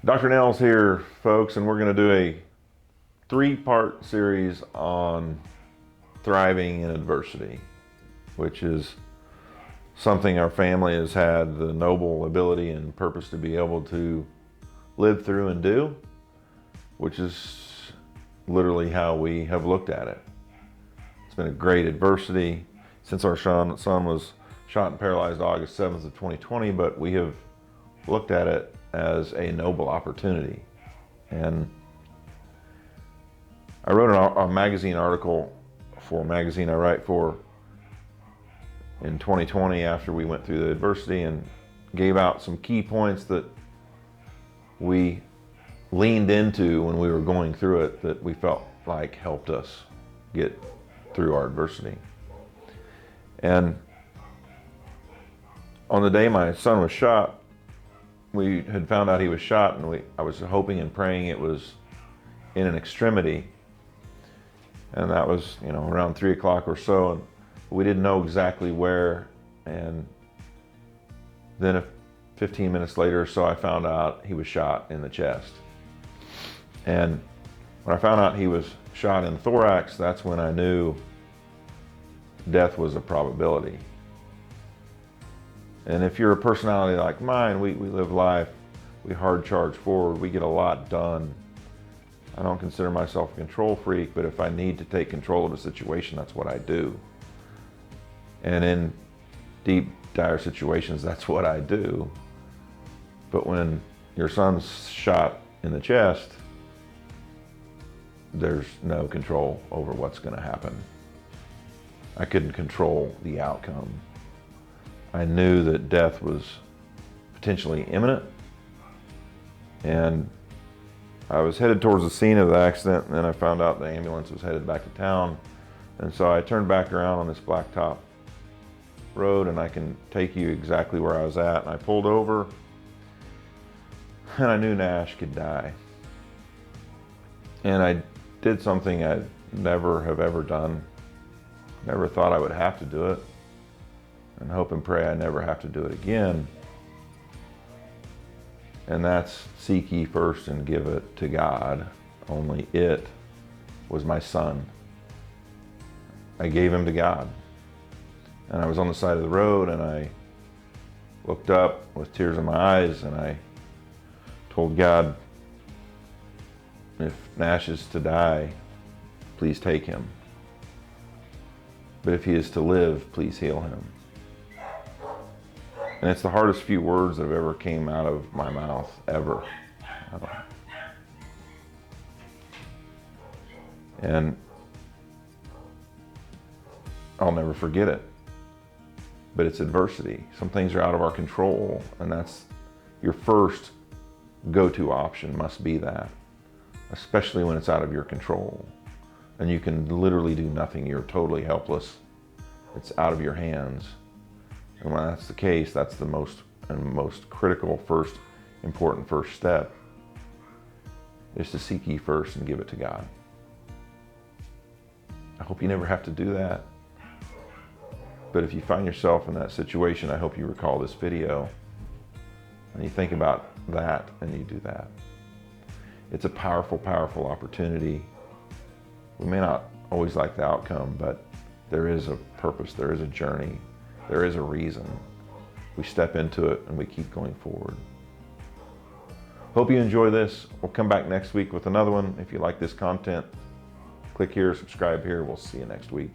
Dr. Nels here, folks, and we're going to do a three-part series on thriving in adversity, which is something our family has had the noble ability and purpose to be able to live through and do, which is literally how we have looked at it. It's been a great adversity since our son was shot and paralyzed August 7th of 2020, but we have looked at it as a noble opportunity. And I wrote a magazine article for a magazine I write for in 2020 after we went through the adversity, and gave out some key points that we leaned into when we were going through it that we felt like helped us get through our adversity. And on the day my son was shot, we had found out he was shot, and I was hoping and praying it was in an extremity. And that was, around 3 o'clock or so, and we didn't know exactly where. And then 15 minutes later or so, I found out he was shot in the chest. And when I found out he was shot in the thorax, that's when I knew death was a probability. And if you're a personality like mine, we live life, we hard charge forward, we get a lot done. I don't consider myself a control freak, but if I need to take control of a situation, that's what I do. And in deep, dire situations, that's what I do. But when your son's shot in the chest, there's no control over what's going to happen. I couldn't control the outcome. I knew that death was potentially imminent, and I was headed towards the scene of the accident, and then I found out the ambulance was headed back to town. And so I turned back around on this blacktop road, and I can take you exactly where I was at. And I pulled over, and I knew Nash could die. And I did something I'd never have ever done. Never thought I would have to do it. And hope and pray I never have to do it again. And that's seek ye first and give it to God. Only it was my son. I gave him to God. And I was on the side of the road, and I looked up with tears in my eyes, and I told God, if Nash is to die, please take him. But if he is to live, please heal him. And it's the hardest few words that have ever came out of my mouth, ever. And I'll never forget it. But it's adversity. Some things are out of our control, and that's your first go-to option must be that, especially when it's out of your control. And you can literally do nothing. You're totally helpless. It's out of your hands. And when that's the case, that's the most critical important first step, is to seek ye first and give it to God. I hope you never have to do that. But if you find yourself in that situation, I hope you recall this video and you think about that and you do that. It's a powerful, powerful opportunity. We may not always like the outcome, but there is a purpose, there is a journey. There is a reason. We step into it and we keep going forward. Hope you enjoy this. We'll come back next week with another one. If you like this content, click here, subscribe here. We'll see you next week.